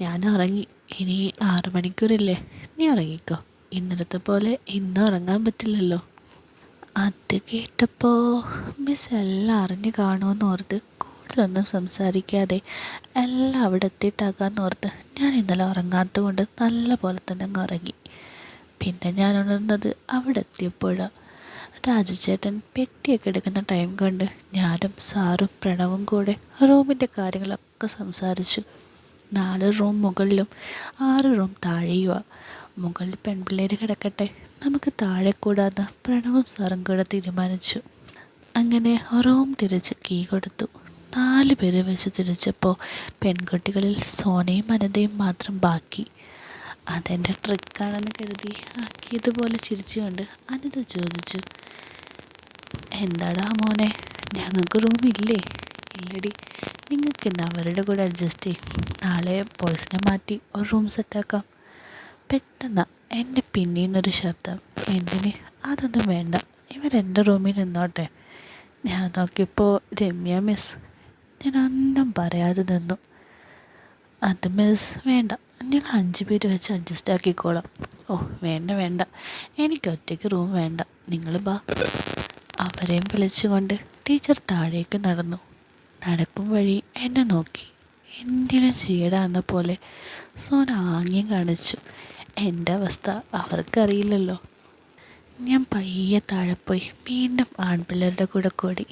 Speaker 1: ഞാൻ ഉറങ്ങി. ഇനി 6 മണിക്കൂറില്ലേ, നീ ഉറങ്ങിക്കോ. ഇന്നലത്തെ പോലെ ഇന്ന് ഉറങ്ങാൻ പറ്റില്ലല്ലോ. അത് കേട്ടപ്പോൾ മിസ് എല്ലാം അറിഞ്ഞ് കാണുമെന്ന് ഓർത്ത് കൂടുതലൊന്നും സംസാരിക്കാതെ എല്ലാം അവിടെ എത്തിയിട്ടാകാമെന്നോർത്ത് ഞാൻ ഇന്നലെ ഉറങ്ങാത്ത കൊണ്ട് നല്ല പോലെ തന്നെ അങ്ങ് ഉറങ്ങി. പിന്നെ ഞാൻ ഉണർന്നത് അവിടെ എത്തിയപ്പോഴാണ്. രാജുചേട്ടൻ പെട്ടിയൊക്കെ എടുക്കുന്ന ടൈം കൊണ്ട് ഞാനും സാറും പ്രണവും കൂടെ റൂമിൻ്റെ കാര്യങ്ങളൊക്കെ സംസാരിച്ചു. 4 റൂം മുകളിലും 6 റൂം താഴെയുമാണ്. മുകളിൽ പെൺപിള്ളേർ കിടക്കട്ടെ, നമുക്ക് താഴെ കൂടാന്ന് പ്രണവും സാറും കൂടെ തീരുമാനിച്ചു. അങ്ങനെ റൂം തിരിച്ച് കീ കൊടുത്തു. 4 പേര് വെച്ച് തിരിച്ചപ്പോൾ പെൺകുട്ടികളിൽ സോനയും അനന്തയും മാത്രം ബാക്കി. അതെൻ്റെ ട്രിക്കാണെന്ന് കരുതി ആക്കിയതുപോലെ ചിരിച്ചുകൊണ്ട് അനിത ചോദിച്ചു, എന്താടാ മോനെ, ഞങ്ങൾക്ക് റൂമില്ലേ? ഇല്ലടി, നിങ്ങൾക്ക് ഇന്ന് അവരുടെ കൂടെ അഡ്ജസ്റ്റ് ചെയ്യും. നാളെ ബോയ്സിനെ മാറ്റി ഒരു റൂം സെറ്റാക്കാം. പെട്ടെന്ന് എൻ്റെ പിന്നീന്നൊരു ശബ്ദം, എന്തിന്? അതൊന്നും വേണ്ട, ഇവരെൻ്റെ റൂമിൽ നിന്നോട്ടെ. ഞാൻ നോക്കിയപ്പോൾ രമ്യ മിസ്. ഞാൻ ഒന്നും പറയാതെ നിന്നു. അത് മിസ് വേണ്ട, ഞങ്ങൾ 5 പേര് വെച്ച് അഡ്ജസ്റ്റ് ആക്കിക്കോളാം. വേണ്ട, എനിക്ക് ഒറ്റയ്ക്ക് റൂം വേണ്ട, നിങ്ങൾ ബാ. അവരെയും വിളിച്ചുകൊണ്ട് ടീച്ചർ താഴേക്ക് നടന്നു. നടക്കും വഴി എന്നെ നോക്കി. എന്തിനും ചെയ്യടാന്ന പോലെ സോന ആംഗ്യം കാണിച്ചു. എൻ്റെ അവസ്ഥ അവർക്കറിയില്ലല്ലോ. ഞാൻ പയ്യെ താഴെ പോയി വീണ്ടും ആൺപിള്ളേരുടെ കൂടെ കൂടി.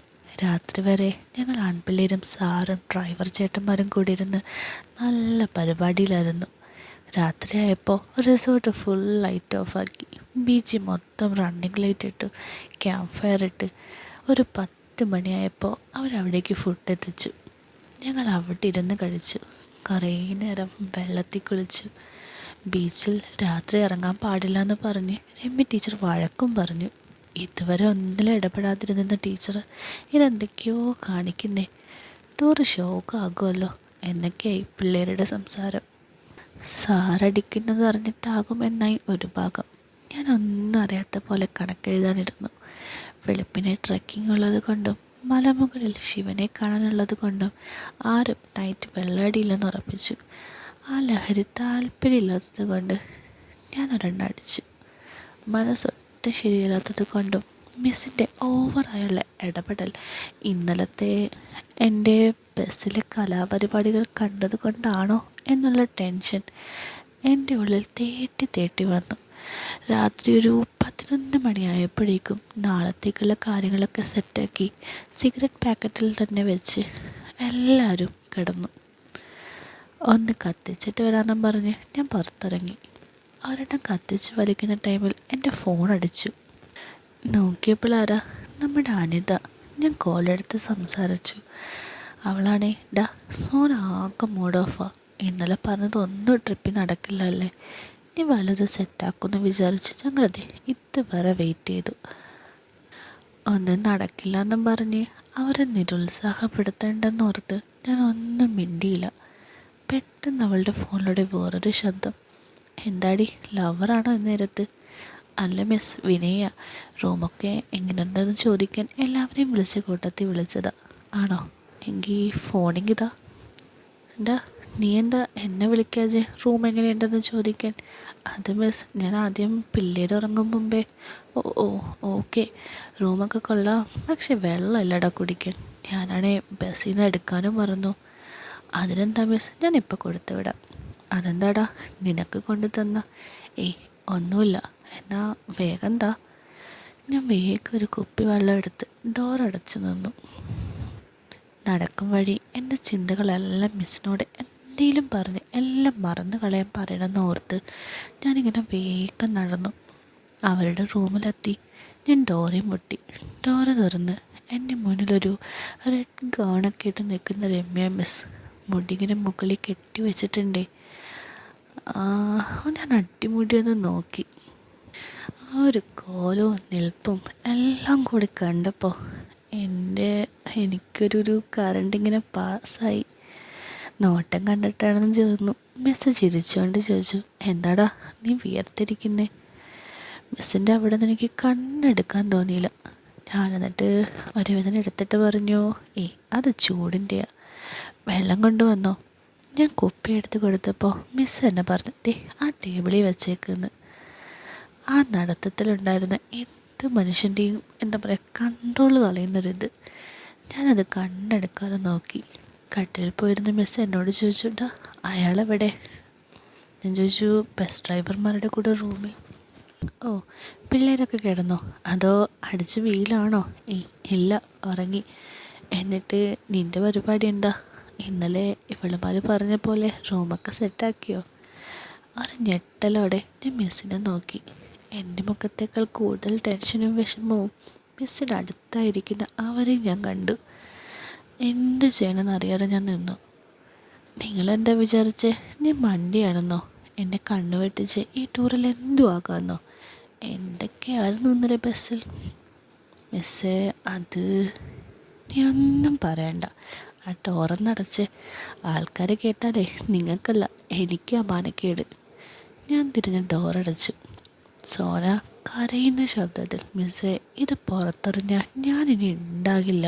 Speaker 1: രാത്രി വരെ ഞങ്ങൾ ആൺപിള്ളേരും സാറും ഡ്രൈവർ ചേട്ടന്മാരും കൂടി ഇരുന്ന് നല്ല പരിപാടിയിലായിരുന്നു. രാത്രിയായപ്പോൾ റിസോർട്ട് ഫുൾ ലൈറ്റ് ഓഫാക്കി. ബീച്ച് മൊത്തം റണ്ണിങ് ലൈറ്റ് ഇട്ടു, ക്യാമ്പ് ഫയർ ഇട്ട്. ഒരു 10 മണിയായപ്പോൾ അവരവിടേക്ക് ഫുഡ് എത്തിച്ചു. ഞങ്ങൾ അവിടെ ഇരുന്ന് കഴിച്ചു. കുറേ നേരം വെള്ളത്തിൽ കുളിച്ചു. ബീച്ചിൽ രാത്രി ഇറങ്ങാൻ പാടില്ല എന്ന് പറഞ്ഞ് രമ്യ ടീച്ചർ വഴക്കും പറഞ്ഞു. ഇതുവരെ ഒന്നിലും ഇടപെടാതിരുന്ന ടീച്ചർ ഇതെന്തൊക്കെയോ കാണിക്കുന്നേ. ടൂറ് ഷോക്കാകുമല്ലോ എന്നൊക്കെയായി പിള്ളേരുടെ സംസാരം. സാറടിക്കുന്നത് അറിഞ്ഞിട്ടാകുമെന്നായി ഒരു ഭാഗം. ഞാനൊന്നും അറിയാത്ത പോലെ കണക്കെഴുതാനിരുന്നു. വെളുപ്പിനെ ട്രെക്കിംഗ് ഉള്ളത് കൊണ്ടും മലമുകളിൽ ശിവനെ കാണാനുള്ളത് കൊണ്ടും ആരും നൈറ്റ് വെള്ളടിയില്ലെന്ന് ഉറപ്പിച്ചു. ആ ലഹരി താല്പര്യമില്ലാത്തത് കൊണ്ട് ഞാൻ ഒരെണ്ണടിച്ചു. മനസ്സൊട്ടും ശരിയല്ലാത്തത് കൊണ്ടും മിസ്സിൻ്റെ ഓവറായുള്ള ഇടപെടൽ, ഇന്നലത്തെ എൻ്റെ ബസ്സിലെ കലാപരിപാടികൾ കണ്ടത് കൊണ്ടാണോ എന്നുള്ള ടെൻഷൻ, എൻ്റെ ഉള്ളിൽ തേട്ടി തേട്ടി വന്നു. രാത്രി ഒരു 11 മണിയായപ്പോഴേക്കും നാളത്തേക്കുള്ള കാര്യങ്ങളൊക്കെ സെറ്റാക്കി സിഗരറ്റ് പാക്കറ്റിൽ തന്നെ വെച്ച് എല്ലാവരും കിടന്നു. ഒന്ന് കത്തിച്ചിട്ട് വരാമെന്നും പറഞ്ഞ് ഞാൻ പുറത്തിറങ്ങി. ഒരെണ്ണം കത്തിച്ച് വലിക്കുന്ന ടൈമിൽ എൻ്റെ ഫോൺ അടിച്ചു. നോക്കിയപ്പോൾ ആരാ? നമ്മുടെ അനിത. ഞാൻ കോളെടുത്ത് സംസാരിച്ചു. അവളാണേ സോന ആകെ മൂഡ് ഓഫാ. ഇന്നലെ പറഞ്ഞത് ഒന്നും ട്രിപ്പിൽ നടക്കില്ല അല്ലേ, ഇനി വലുത് സെറ്റാക്കുമെന്ന് വിചാരിച്ച് ഞങ്ങളത് ഇതുവരെ വെയിറ്റ് ചെയ്തു. ഒന്നും നടക്കില്ല എന്നും പറഞ്ഞ് അവരെ നിരുത്സാഹപ്പെടുത്തേണ്ടെന്നോർത്ത് ഞാൻ ഒന്നും മിണ്ടിയില്ല. പെട്ടെന്ന് അവളുടെ ഫോണിലൂടെ വേറൊരു ശബ്ദം. എന്താടി, ലവറാണോ എന്നേരത്ത്? അല്ല മിസ്, വിനയ. റൂമൊക്കെ എങ്ങനെയുണ്ടെന്ന് ചോദിക്കാൻ എല്ലാവരെയും വിളിച്ച കൂട്ടത്തിൽ വിളിച്ചതാ. ആണോ? എങ്കിൽ ഫോണിങ്ങിതാ. നീ എന്താ എന്നെ വിളിക്കാതെ റൂം എങ്ങനെയുണ്ടെന്ന് ചോദിക്കാൻ? അത് മിസ്, ഞാൻ ആദ്യം പിള്ളേർ ഉറങ്ങും മുമ്പേ. ഓ ഓ ഓക്കെ, റൂമൊക്കെ കൊള്ളാം, പക്ഷെ വെള്ളമില്ലടാ കുടിക്കാൻ. ഞാനാണേ ബസ്സിൽ നിന്ന് എടുക്കാനും മറന്നു. അതിനെന്താ മിസ്, ഞാനിപ്പോൾ കൊടുത്തു വിടാം. അതെന്താടാ, നിനക്ക് കൊണ്ടു തന്ന? ഏയ് ഒന്നുമില്ല, എന്നാ വേഗം എന്താ. ഞാൻ വേഗം ഒരു കുപ്പി വെള്ളം എടുത്ത് ഡോറടച്ചു നിന്നു. നടക്കും വഴി എൻ്റെ ചിന്തകളെല്ലാം മിസ്സിനോട് എന്തെങ്കിലും പറഞ്ഞ് എല്ലാം മറന്നു കളയാൻ പറയണമെന്ന് ഓർത്ത് ഞാനിങ്ങനെ വേഗം നടന്നു. അവരുടെ റൂമിലെത്തി ഞാൻ ഡോറയും മുട്ടി. ഡോറ തുറന്ന് എൻ്റെ മുന്നിലൊരു റെഡ് ഗൗണൊക്കെ ഇട്ട് നിൽക്കുന്ന രമ്യ മിസ്. മുടികിന് മുകളിൽ കെട്ടി വെച്ചിട്ടുണ്ടേ. ഞാൻ അടിമുടിയൊന്ന് നോക്കി. ആ ഒരു കോലവും നിൽപ്പും എല്ലാം കൂടി കണ്ടപ്പോൾ എനിക്കൊരു കറണ്ട് ഇങ്ങനെ പാസ്സായി. നോട്ടം കണ്ടിട്ടാണെന്ന് ചോദിച്ചു. മിസ് ചിരിച്ചുകൊണ്ട് ചോദിച്ചു, എന്താടാ നീ വിയർത്തിരിക്കുന്നേ? മിസ്സിൻ്റെ അവിടെ നിന്ന് എനിക്ക് കണ്ണെടുക്കാൻ തോന്നിയില്ല. ഞാനെന്നിട്ട് ഒരു വിധന എടുത്തിട്ട് പറഞ്ഞു, അത് ചൂടിൻ്റെയാ, വെള്ളം കൊണ്ടുവന്നോ? ഞാൻ കുപ്പി എടുത്ത് കൊടുത്തപ്പോൾ മിസ് എന്നെ പറഞ്ഞു, ആ ടേബിളിൽ വെച്ചേക്കുന്ന്. ആ നടത്തത്തിലുണ്ടായിരുന്ന എന്ത് മനുഷ്യൻ്റെയും എന്താ പറയുക, കൺട്രോൾ കളയുന്നൊരിത്. ഞാനത് കണ്ണെടുക്കാതെ നോക്കി. കട്ടിൽ പോയിരുന്ന മിസ് എന്നോട് ചോദിച്ചു, അയാളെവിടെ? ഞാൻ ചോദിച്ചു, ബസ് ഡ്രൈവർമാരുടെ കൂടെ റൂമിൽ. ഓ, പിള്ളേരൊക്കെ കിടന്നോ, അതോ അടിച്ച് വീലാണോ? ഇല്ല, ഉറങ്ങി. എന്നിട്ട് നിൻ്റെ പരിപാടി എന്താ? ഇന്നലെ ഇവളുമാർ പറഞ്ഞ പോലെ റൂമൊക്കെ സെറ്റാക്കിയോ? ഒരു ഞെട്ടലോടെ ഞാൻ മിസ്സിനെ നോക്കി. എൻ്റെ മുഖത്തേക്കാൾ കൂടുതൽ ടെൻഷനും വിഷമവും മിസ്സിൻ്റെ അടുത്തായിരിക്കുന്ന അവരെ ഞാൻ കണ്ടു. എന്ത് ചെയ്യണമെന്ന് അറിയാതെ ഞാൻ നിന്നു. നിങ്ങളെന്താ വിചാരിച്ചേ, ഞാൻ മണ്ടിയാണെന്നോ? എന്നെ കണ്ണു വെട്ടിച്ച് ഈ ടൂറിൽ എന്തും ആകാമെന്നോ? എന്തൊക്കെയായിരുന്നു ഇന്നലെ ബസ്സിൽ? മിസ്സേ, അത് നീ ഒന്നും പറയണ്ട. ആ ടോറന്നടച്ച് ആൾക്കാർ കേട്ടാലേ നിങ്ങൾക്കല്ല എനിക്കാ മാനക്കേട്. ഞാൻ തിരിഞ്ഞ് ഡോറടച്ചു. സോന കരയുന്ന ശബ്ദത്തിൽ, മിസ്സേ, ഇത് പുറത്തെറിഞ്ഞാൽ ഞാനിനി ഉണ്ടാകില്ല.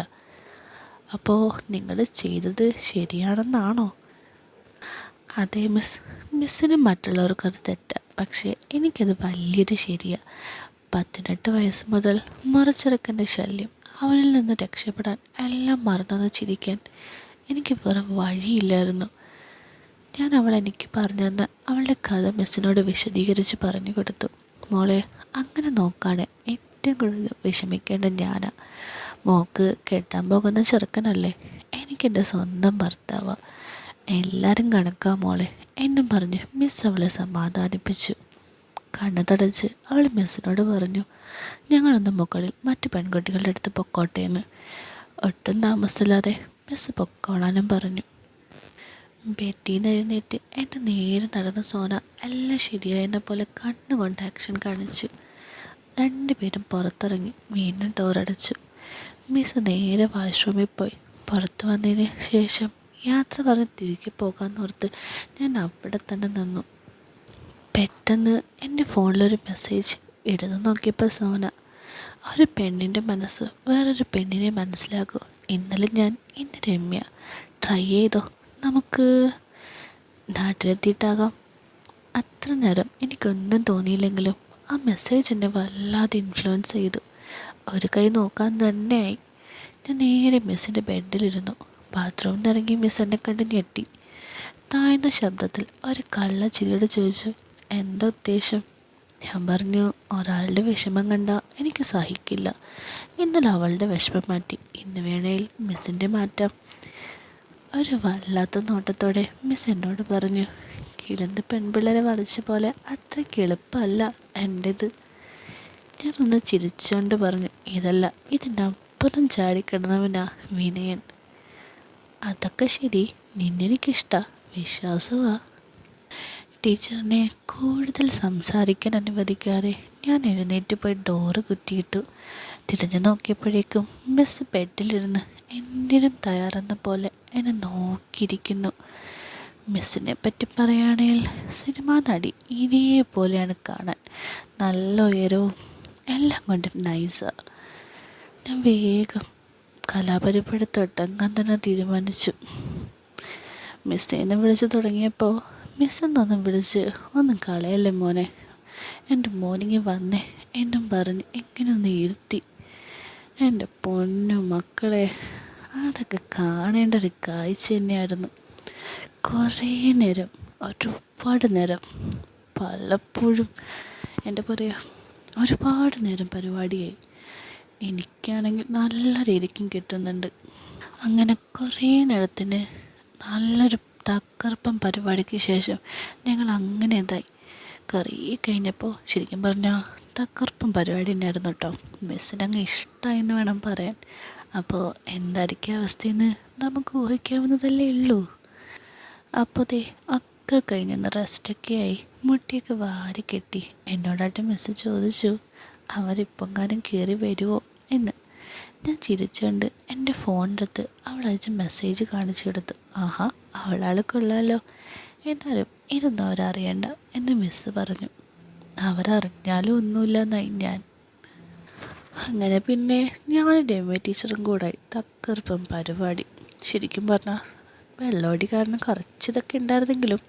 Speaker 1: അപ്പോൾ നിങ്ങൾ ചെയ്തത് ശരിയാണെന്നാണോ? അതെ മിസ്, മിസ്സിന് മറ്റുള്ളവർക്കത് തെറ്റാണ്, പക്ഷേ എനിക്കത് വലിയൊരു ശരിയാണ്. 18 വയസ്സ് മുതൽ മുറച്ചെറുക്കൻ്റെ ശല്യം, അവനിൽ നിന്ന് രക്ഷപ്പെടാൻ എല്ലാം മറന്നു ചിരിക്കാൻ എനിക്ക് വേറെ വഴിയില്ലായിരുന്നു. ഞാൻ എനിക്ക് പറഞ്ഞു തന്ന അവളുടെ കഥ മിസ്സിനോട് വിശദീകരിച്ച് പറഞ്ഞു കൊടുത്തു. മോളെ, അങ്ങനെ നോക്കാണ് ഏറ്റവും കൂടുതൽ വിഷമിക്കേണ്ട ഞാനാ. മോക്ക് കെട്ടാൻ പോകുന്ന ചെറുക്കനല്ലേ, എനിക്കെൻ്റെ സ്വന്തം ഭർത്താവാണ്. എല്ലാവരും കണക്കാ മോളെ എന്നും പറഞ്ഞ് മിസ് അവളെ സമാധാനിപ്പിച്ചു. കണ്ണു തടച്ച് അവൾ മിസ്സിനോട് പറഞ്ഞു, ഞങ്ങളൊന്ന് മുകളിൽ മറ്റു പെൺകുട്ടികളുടെ അടുത്ത് പൊക്കോട്ടെ എന്ന്. ഒട്ടും താമസമില്ലാതെ മിസ് പൊക്കോളാനും പറഞ്ഞു. ബെഡിൽ നിന്ന് എഴുന്നേറ്റ് എൻ്റെ നേരെ നടന്ന സോന എല്ലാം ശരിയായെന്ന പോലെ കണ്ണുകൊണ്ട് ആക്ഷൻ കാണിച്ചു. രണ്ടുപേരും പുറത്തിറങ്ങി വീണ്ടും ഡോറടച്ചു. മിസ് നേരെ വാഷ്റൂമിൽ പോയി. പുറത്തു വന്നതിന് ശേഷം യാത്ര പറഞ്ഞ് തിരികെ പോകാമെന്നോർത്ത് ഞാൻ അവിടെ തന്നെ നിന്നു. പെട്ടെന്ന് എൻ്റെ ഫോണിലൊരു മെസ്സേജ്. എടുത്തു നോക്കിയപ്പോൾ സോന. ഒരു പെണ്ണിൻ്റെ മനസ്സ് വേറൊരു പെണ്ണിനെ മനസ്സിലാക്കൂ. ഇന്നലെ ഞാൻ, ഇന്ന് രമ്യ. ട്രൈ ചെയ്തോ, നമുക്ക് നാട്ടിലെത്തിയിട്ടാകാം. അത്ര നേരം എനിക്കൊന്നും തോന്നിയില്ലെങ്കിലും ആ മെസ്സേജ് എന്നെ വല്ലാതെ ഇൻഫ്ലുവൻസ് ചെയ്തു. ഒരു കൈ നോക്കാൻ തന്നെയായി. ഞാൻ നേരെ മിസ്സിൻ്റെ ബെഡിലിരുന്നു. ബാത്റൂമിൽ നിന്ന് ഇറങ്ങി മിസ് എന്നെ കണ്ട് ഞെട്ടി. താഴ്ന്ന ശബ്ദത്തിൽ ഒരു കള്ളച്ചിരിയോട് ചോദിച്ചു, എന്താ ഉദ്ദേശം? ഞാൻ പറഞ്ഞു, ഒരാളുടെ വിഷമം കണ്ട എനിക്ക് സഹിക്കില്ല. ഇന്നലെ അവളുടെ വിഷമം മാറ്റി, ഇന്ന് വേണേൽ മിസ്സിൻ്റെ മാറ്റാം. ഒരു വല്ലാത്ത നോട്ടത്തോടെ മിസ് എന്നോട് പറഞ്ഞു, കിളന്ത് പെൺപിള്ളേരെ വളച്ച പോലെ അത്രയ്ക്ക് എളുപ്പമല്ല എൻ്റേത്. ഞാനൊന്ന് ചിരിച്ചുകൊണ്ട് പറഞ്ഞു, ഇതല്ല, ഇതിൻ്റെ അപ്പുറം ചാടിക്കിടന്നവനാ വിനയൻ. അതൊക്കെ ശരി, നിന്നെനിക്കിഷ്ടാ, വിശ്വാസമാ. ടീച്ചറിനെ കൂടുതൽ സംസാരിക്കാൻ അനുവദിക്കാതെ ഞാൻ എഴുന്നേറ്റ് പോയി ഡോറ് കുറ്റിയിട്ടു. തിരിഞ്ഞു നോക്കിയപ്പോഴേക്കും മിസ് ബെഡിലിരുന്ന് എന്തിനും തയ്യാറെന്ന പോലെ എന്നെ നോക്കിയിരിക്കുന്നു. മിസ്സിനെ പറ്റി പറയുകയാണെങ്കിൽ സിനിമാ നടി ഇനിയെ പോലെയാണ് കാണാൻ. നല്ല ഉയരവും എല്ലാം കൊണ്ടും നൈസാണ്. ഞാൻ വേഗം കലാപരിപാടി തുടങ്ങാൻ തന്നെ തീരുമാനിച്ചു. മിസ്സേന്ന് വിളിച്ച് തുടങ്ങിയപ്പോൾ മിസ്സെന്നൊന്നും വിളിച്ച് ഒന്നും കളയല്ലേ മോനെ, എൻ്റെ മോനിങ്ങി വന്നേ എന്നും പറഞ്ഞ് എങ്ങനെ ഒന്ന് ഇരുത്തി. എൻ്റെ പൊന്നു മക്കളെ, അതൊക്കെ കാണേണ്ട ഒരു കാഴ്ച തന്നെയായിരുന്നു. കുറേ നേരം, ഒരുപാട് നേരം, പലപ്പോഴും എന്താ പറയുക, ഒരുപാട് നേരം പരിപാടിയായി. എനിക്കാണെങ്കിൽ നല്ല രീതിക്കും കിട്ടുന്നുണ്ട്. അങ്ങനെ കുറേ നേരത്തിന് നല്ലൊരു തകർപ്പൻ പരിപാടിക്ക് ശേഷം ഞങ്ങൾ അങ്ങനെ ഇതായി. കുറേ കഴിഞ്ഞപ്പോൾ ശരിക്കും പറഞ്ഞാൽ തകർപ്പൻ പരിപാടി തന്നെയായിരുന്നു കേട്ടോ. മിസ്സിനങ്ങ് ഇഷ്ടമായെന്ന് വേണം പറയാൻ. അപ്പോൾ എന്തായിരിക്കും അവസ്ഥയെന്ന് നമുക്ക് ഊഹിക്കാവുന്നതല്ലേ ഉള്ളൂ. അപ്പോൾ ദേ ഒക്കെ കഴിഞ്ഞെന്ന് റെസ്റ്റൊക്കെ ആയി, മുട്ടിയൊക്കെ വാരി കെട്ടി എന്നോടായിട്ട് മിസ്സ് ചോദിച്ചു, അവരിപ്പം കാലം കയറി വരുമോ എന്ന്. ഞാൻ ചിരിച്ചുകൊണ്ട് എൻ്റെ ഫോണിൻ്റെ അവൾ അയച്ച മെസ്സേജ് കാണിച്ചു കൊടുത്തു. ആഹാ, അവളാൾ കൊള്ളാമല്ലോ, എന്നാലും ഇതൊന്നും അവരറിയണ്ട എന്ന് മിസ്സ് പറഞ്ഞു. അവരറിഞ്ഞാലും ഒന്നുമില്ലെന്നായി ഞാൻ. അങ്ങനെ പിന്നെ ഞാൻ രമ്യ ടീച്ചറും കൂടെ തക്കർപ്പം പരിപാടി. ശരിക്കും പറഞ്ഞാൽ വെള്ളോടി കാരണം കുറച്ചിതൊക്കെ ഉണ്ടായിരുന്നെങ്കിലും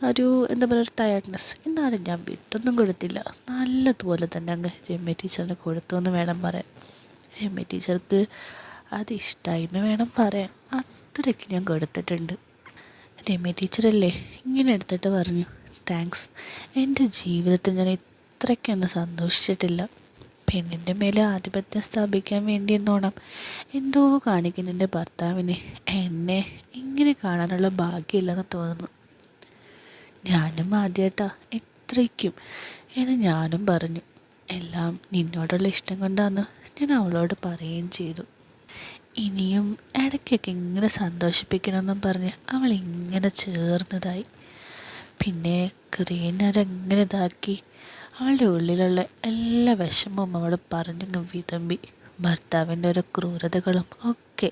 Speaker 1: ഒരു എന്താ പറയുക, ഒരു ടയർഡ്നെസ്. എന്നാലും ഞാൻ വിട്ടൊന്നും കൊടുത്തില്ല. നല്ലതുപോലെ തന്നെ അങ്ങ് രമ്യ ടീച്ചറിന് കൊടുത്തു എന്ന് വേണം പറയാൻ. രമ്യ ടീച്ചർക്ക് അതിഷ്ടമായി എന്ന് വേണം പറയാൻ. അത്രയ്ക്ക് ഞാൻ കൊടുത്തിട്ടുണ്ട്. രമ്യ ടീച്ചറല്ലേ ഇങ്ങനെ എടുത്തിട്ട് പറഞ്ഞു, താങ്ക്സ്, എൻ്റെ ജീവിതത്തിൽ ഞാൻ ഇത്രയ്ക്കൊന്നും സന്തോഷിച്ചിട്ടില്ല. പെണ്ണിൻ്റെ മേലെ ആധിപത്യം സ്ഥാപിക്കാൻ വേണ്ടി എന്നോണം എന്തോ കാണിക്കുന്ന എൻ്റെ ഭർത്താവിന് എന്നെ ഇങ്ങനെ കാണാനുള്ള ഭാഗ്യമില്ലെന്ന് തോന്നുന്നു. ഞാനും ആദ്യമായിട്ടാ ഇത്രയ്ക്കും എന്ന് ഞാനും പറഞ്ഞു. എല്ലാം നിന്നോടുള്ള ഇഷ്ടം കൊണ്ടാന്ന് ഞാൻ അവളോട് പറയുകയും ചെയ്തു. ഇനിയും ഇടയ്ക്കൊക്കെ ഇങ്ങനെ സന്തോഷിപ്പിക്കണമെന്നും പറഞ്ഞ് അവൾ ഇങ്ങനെ ചേർന്നതായി. പിന്നെ കുറേ നേരം ഇങ്ങനെ ഇതാക്കി അവളുടെ ഉള്ളിലുള്ള എല്ലാ വിഷമവും അവൾ പറഞ്ഞങ്ങ് വിതമ്പി. ഭർത്താവിൻ്റെ ഓരോ ക്രൂരതകളും ഒക്കെ.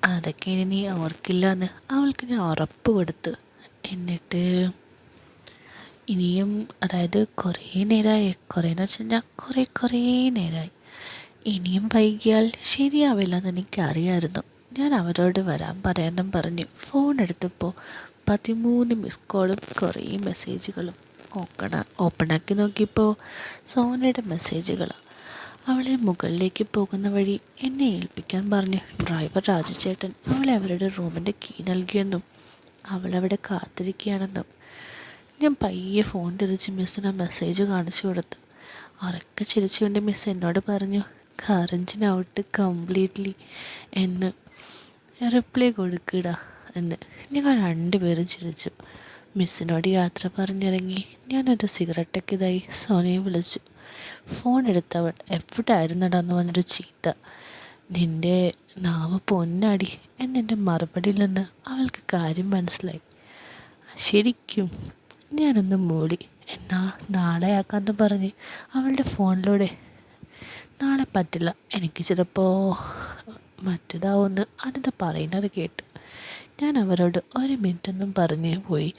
Speaker 1: അതൊക്കെ ഇനി നീ ഓർക്കില്ല എന്ന് അവൾക്ക് ഞാൻ ഉറപ്പ് കൊടുത്തു. എന്നിട്ട് ഇനിയും, അതായത് കുറേ നേരമായി, കുറേന്ന് വെച്ച് കഴിഞ്ഞാൽ കുറേ നേരമായി, ഇനിയും വൈകിയാൽ ശരിയാവില്ലെന്ന് എനിക്കറിയാമായിരുന്നു. ഞാൻ അവരോട് വരാൻ പറയാനും പറഞ്ഞ് ഫോൺ എടുത്തപ്പോൾ 13 മിസ് കോളും കുറേ മെസ്സേജുകളും. ഓപ്പണാക്കി നോക്കിയപ്പോൾ സോനയുടെ മെസ്സേജുകളാണ്. അവളെ മുകളിലേക്ക് പോകുന്ന വഴി എന്നെ ഏൽപ്പിക്കാൻ പറഞ്ഞ് ഡ്രൈവർ രാജുചേട്ടൻ അവളെ അവരുടെ റൂമിൻ്റെ കീ നൽകിയെന്നും അവളവിടെ കാത്തിരിക്കുകയാണെന്നും. ഞാൻ പയ്യെ ഫോൺ തിരിച്ച് മിസ്സിന് മെസ്സേജ് കാണിച്ചു കൊടുത്തു. ഉറക്കെ ചിരിച്ചുകൊണ്ട് മിസ് എന്നോട് പറഞ്ഞു, കറഞ്ചിന് ഔട്ട് കംപ്ലീറ്റ്ലി എന്ന് റിപ്ലൈ കൊടുക്കടാ എന്ന്. ഞങ്ങൾ രണ്ടുപേരും ചിരിച്ചു. മിസ്സിനോട് യാത്ര പറഞ്ഞിറങ്ങി ഞാനൊരു സിഗരറ്റൊക്കെ ഇതായി സോനയെ വിളിച്ചു. ഫോൺ എടുത്തവൾ എവിടായിരുന്നടാന്ന് വന്നൊരു ചീത്ത. നിൻ്റെ നാവ് പൊന്നാടി എന്നെൻ്റെ മറുപടിയിൽ നിന്ന് അവൾക്ക് കാര്യം മനസ്സിലായി. ശരിക്കും ഞാനൊന്ന് മൂടി. എന്നാ നാളെ ആക്കാമെന്ന് പറഞ്ഞ് അവളുടെ ഫോണിലൂടെ, നാളെ പറ്റില്ല, എനിക്ക് ചിലപ്പോൾ മറ്റേതാവുമെന്ന് അനിത പറയുന്നത് കേട്ടു. ഞാൻ അവരോട് 1 മിനിറ്റൊന്നും പറഞ്ഞ് പോയി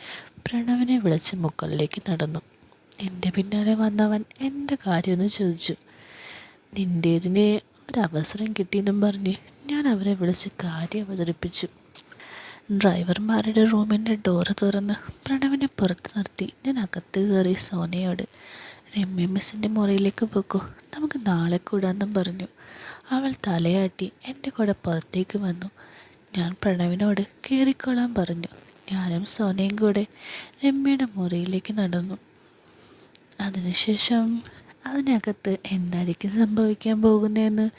Speaker 1: പ്രണവിനെ വിളിച്ച് മുകളിലേക്ക് നടന്നു. എൻ്റെ പിന്നാലെ വന്നവൻ എൻ്റെ കാര്യമെന്ന് ചോദിച്ചു. നിൻ്റേതിന് ഒരവസരം കിട്ടിയെന്നും പറഞ്ഞ് ഞാൻ അവരെ വിളിച്ച് കാര്യം അവതരിപ്പിച്ചു. ഡ്രൈവർമാരുടെ റൂമിൻ്റെ ഡോറ് തുറന്ന് പ്രണവിനെ പുറത്ത് നിർത്തി ഞാൻ അകത്ത് കയറി സോനയോട്, രമ്യ മിസ്സിൻ്റെ മുറിയിലേക്ക് പോക്കോ, നമുക്ക് നാളെ കൂടാമെന്നും പറഞ്ഞു. അവൾ തലയാട്ടി എൻ്റെ കൂടെ പുറത്തേക്ക് വന്നു. ഞാൻ പ്രണവിനോട് കയറിക്കൊള്ളാൻ പറഞ്ഞു. ഞാനും സോനയും കൂടെ രമ്യയുടെ മുറിയിലേക്ക് നടന്നു. അതിനുശേഷം അതിനകത്ത് എന്തായിരിക്കും സംഭവിക്കാൻ പോകുന്നതെന്ന്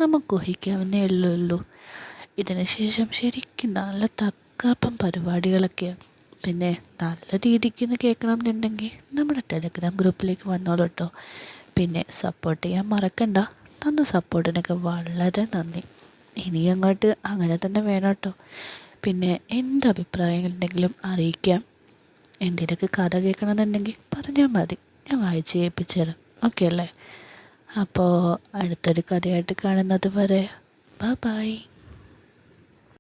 Speaker 1: നമുക്ക് ഊഹിക്കാവുന്നേ ഉള്ളൂ. ഇതിനുശേഷം ശരിക്കും നല്ല തകർപ്പൻ പരിപാടികളൊക്കെയാണ്. പിന്നെ നല്ല രീതിക്ക് ഒന്ന് കേൾക്കണം എന്നുണ്ടെങ്കിൽ നമ്മുടെ ടെലഗ്രാം ഗ്രൂപ്പിലേക്ക് വന്നോളൂ കേട്ടോ. പിന്നെ സപ്പോർട്ട് ചെയ്യാൻ മറക്കണ്ട. തന്ന സപ്പോർട്ടിനൊക്കെ വളരെ നന്ദി. ഇനി അങ്ങോട്ട് അങ്ങനെ തന്നെ വേണം കേട്ടോ. പിന്നെ എന്ത് അഭിപ്രായങ്ങളുണ്ടെങ്കിലും അറിയിക്കാം. എന്തെങ്കിലുമൊക്കെ കഥ കേൾക്കണമെന്നുണ്ടെങ്കിൽ പറഞ്ഞാൽ മതി, ഞാൻ വായിച്ച് കേൾപ്പിച്ചു തരാം. ഓക്കെ അല്ലേ? അപ്പോൾ അടുത്തൊരു കഥയായിട്ട് കാണുന്നത് വരെ ബൈ.